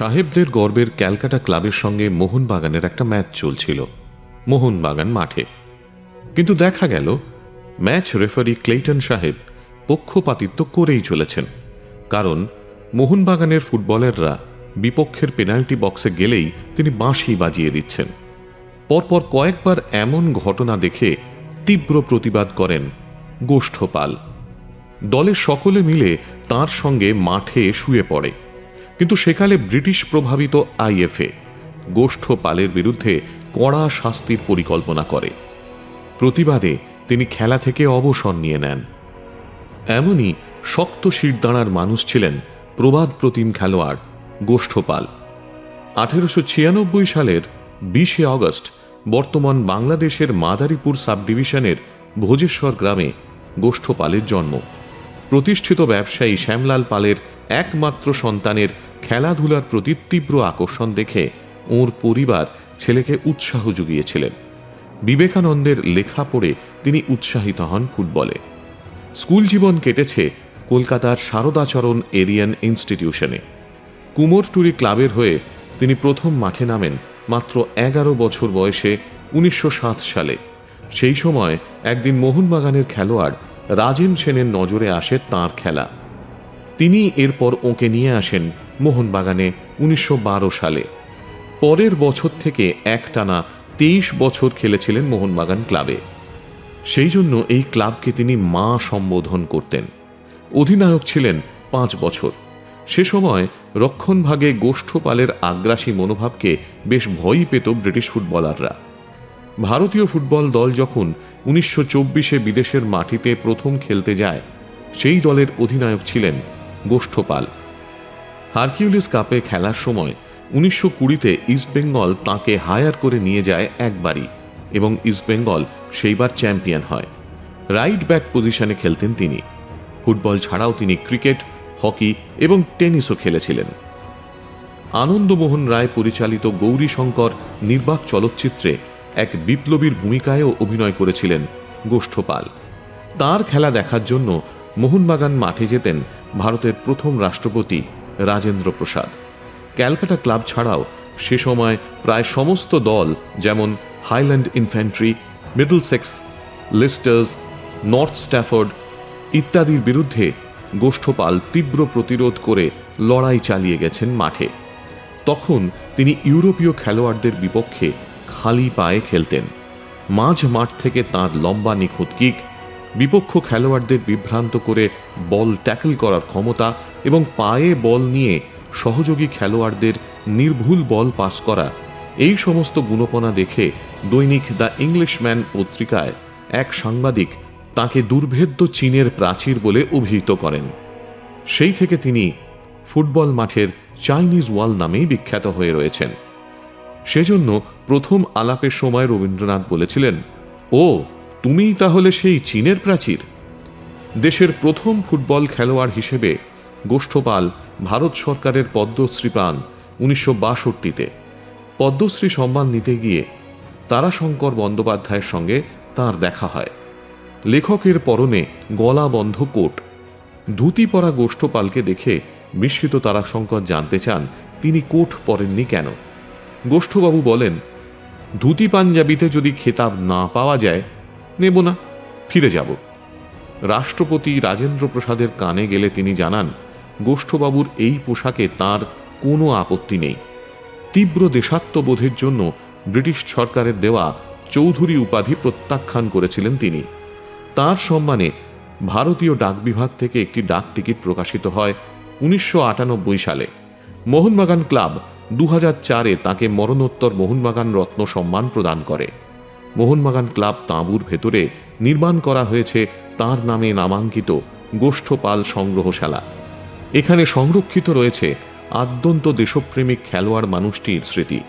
সাহেবদের গর্বের ক্যালকাটা ক্লাবের সঙ্গে মোহনবাগানের একটা ম্যাচ চলছিল মোহনবাগান মাঠে। কিন্তু দেখা গেল ম্যাচ রেফারি ক্লেটন সাহেব পক্ষপাতিত্ব করেই চলেছেন। কারণ মোহনবাগানের ফুটবলাররা বিপক্ষের পেনাল্টি বক্সে গেলেই তিনি বাঁশি বাজিয়ে দিচ্ছেন। পরপর কয়েকবার এমন ঘটনা দেখে তীব্র প্রতিবাদ করেন গোষ্ঠপাল। দলের সকলে মিলে তার সঙ্গে মাঠে শুয়ে পড়ে। কিন্তু সেকালে ব্রিটিশ প্রভাবিত আইএফএ গোষ্ঠপালের বিরুদ্ধে কড়া শাস্তির পরিকল্পনা করে। প্রতিবাদে তিনি খেলা থেকে অবসর নিয়ে নেন। এমনই শক্ত শিরদাঁড়ার মানুষ ছিলেন প্রবাদ প্রতিম খেলোয়াড় গোষ্ঠপাল। 1896 সালের 20 আগস্ট বর্তমান বাংলাদেশের মাদারীপুর সাব ডিভিশনের ভোজেশ্বর গ্রামে গোষ্ঠপালের জন্ম। প্রতিষ্ঠিত ব্যবসায়ী শ্যামলাল পালের একমাত্র সন্তানের খেলাধুলার প্রতি তীব্র আকর্ষণ দেখে ওর পরিবার ছেলেকে উৎসাহ জুগিয়েছিলেন। বিবেকানন্দের লেখা পড়ে তিনি উৎসাহিত হন ফুটবলে। স্কুল জীবন কেটেছে কলকাতার শারদাচরণ এরিয়ান ইনস্টিটিউশনে। কুমোরটুলি ক্লাবের হয়ে তিনি প্রথম মাঠে নামেন মাত্র 11 বছর বয়সে 1907 সালে। সেই সময় একদিন মোহনবাগানের খেলোয়াড় রাজেন সেনের নজরে আসে তাঁর খেলা। তিনি এরপর ওকে নিয়ে আসেন মোহনবাগানে 1912 সালে। পরের বছর থেকে একটানা 23 বছর খেলেছিলেন মোহনবাগান ক্লাবে। সেই জন্য এই ক্লাবকে তিনি মা সম্বোধন করতেন। অধিনায়ক ছিলেন 5 বছর। সে সময় রক্ষণভাগে গোষ্ঠপালের আগ্রাসী মনোভাবকে বেশ ভয়ই পেত ব্রিটিশ ফুটবলাররা। ভারতীয় ফুটবল দল যখন 1924 বিদেশের মাটিতে প্রথম খেলতে যায়, সেই দলের অধিনায়ক ছিলেন গোষ্ঠপাল। হারকিউলিস কাপে খেলার সময় 1920-তে ইস্টবেঙ্গল তাঁকে হায়ার করে নিয়ে যায় একবারই, এবং ইস্টবেঙ্গল সেইবার চ্যাম্পিয়ন হয়। রাইট ব্যাক পজিশনে খেলতেন তিনি। ফুটবল ছাড়াও তিনি ক্রিকেট, হকি এবং টেনিসও খেলেছিলেন। আনন্দমোহন রায় পরিচালিত গৌরীশঙ্কর নির্বাক চলচ্চিত্রে এক বিপ্লবীর ভূমিকায়ও অভিনয় করেছিলেন গোষ্ঠপাল। তার খেলা দেখার জন্য মোহনবাগান মাঠে যেতেন ভারতের প্রথম রাষ্ট্রপতি রাজেন্দ্র প্রসাদ। ক্যালকাটা ক্লাব ছাড়াও সে সময় প্রায় সমস্ত দল, যেমন Highland Infantry, Middlesex, Leicesters, North Stafford ইত্যাদির বিরুদ্ধে গোষ্ঠপাল তীব্র প্রতিরোধ করে লড়াই চালিয়ে গেছেন মাঠে। তখন তিনি ইউরোপীয় খেলোয়াড়দের বিপক্ষে খালি পায়ে খেলতেন। মাঝ মাঠ থেকে তাঁর লম্বা নিখুঁত কিক, বিপক্ষ খেলোয়াড়দের বিভ্রান্ত করে বল ট্যাকল করার ক্ষমতা এবং পায়ে বল নিয়ে সহযোগী খেলোয়াড়দের নির্ভুল বল পাস করা, এই সমস্ত গুণপনা দেখে দৈনিক দ্য ইংলিশম্যান পত্রিকায় এক সাংবাদিক তাঁকে দুর্ভেদ্য চীনের প্রাচীর বলে অভিহিত করেন। সেই থেকে তিনি ফুটবল মাঠের চাইনিজ ওয়াল নামেই বিখ্যাত হয়ে রয়েছেন। সেজন্য প্রথম আলাপের সময় রবীন্দ্রনাথ বলেছিলেন, ও তুমিই তাহলে সেই চীনের প্রাচীর। দেশের প্রথম ফুটবল খেলোয়াড় হিসেবে গোষ্ঠপাল ভারত সরকারের পদ্মশ্রী পান 1962-তে। পদ্মশ্রী সম্মান নিতে গিয়ে তারাশঙ্কর বন্দ্যোপাধ্যায়ের সঙ্গে তাঁর দেখা হয়। লেখকের পরনে গলা বন্ধ কোট, ধুতি পরা গোষ্ঠপালকে দেখে বিস্মিত তারাশঙ্কর জানতে চান তিনি কোট পরেননি কেন। গোষ্ঠবাবু বলেন, ধুতি পাঞ্জাবিতে যদি খেতাব না পাওয়া যায় নেব না, ফিরে যাব। রাষ্ট্রপতি রাজেন্দ্র প্রসাদের কানে গেলে তিনি জানান গোষ্ঠবাবুর এই পোশাকে তার কোনো আপত্তি নেই। তীব্র দেশাত্মবোধের জন্য ব্রিটিশ সরকারের দেওয়া চৌধুরী উপাধি প্রত্যাখ্যান করেছিলেন তিনি। তার সম্মানে ভারতীয় ডাক বিভাগ থেকে একটি ডাক টিকিট প্রকাশিত হয় 1998 সালে। মোহনবাগান ক্লাব 2004-এ তাঁকে মরণোত্তর মোহনবাগান রত্ন সম্মান প্রদান করে। মোহনবাগান ক্লাব তাঁবুর ভেতরে নির্মাণ করা হয়েছে তাঁর নামে নামাঙ্কিত গোষ্ঠপাল সংগ্রহশালা। এখানে সংরক্ষিত রয়েছে আদ্যন্ত দেশপ্রেমিক খেলোয়াড় মানুষটির স্মৃতি।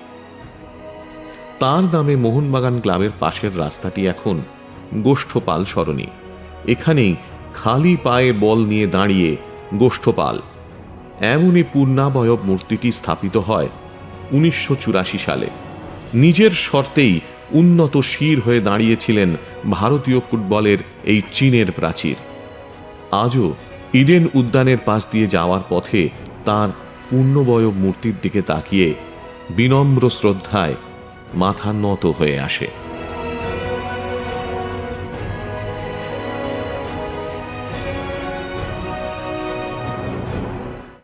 তাঁর নামে মোহনবাগান ক্লাবের পাশের রাস্তাটি এখন গোষ্ঠপাল সরণি। এখানেই খালি পায়ে বল নিয়ে দাঁড়িয়ে গোষ্ঠপাল। এমনই পূর্ণাবয়ব মূর্তিটি স্থাপিত হয় 1984 সালে। নিজের শর্তেই উন্নত শির হয়ে দাঁড়িয়েছিলেন ভারতীয় ফুটবলের এই চীনের প্রাচীর। আজও ইডেন উদ্যানের পাশ দিয়ে যাওয়ার পথে তার পূর্ণবয়ব মূর্তির দিকে তাকিয়ে বিনম্র শ্রদ্ধায় মাথা নত হয়ে আসে।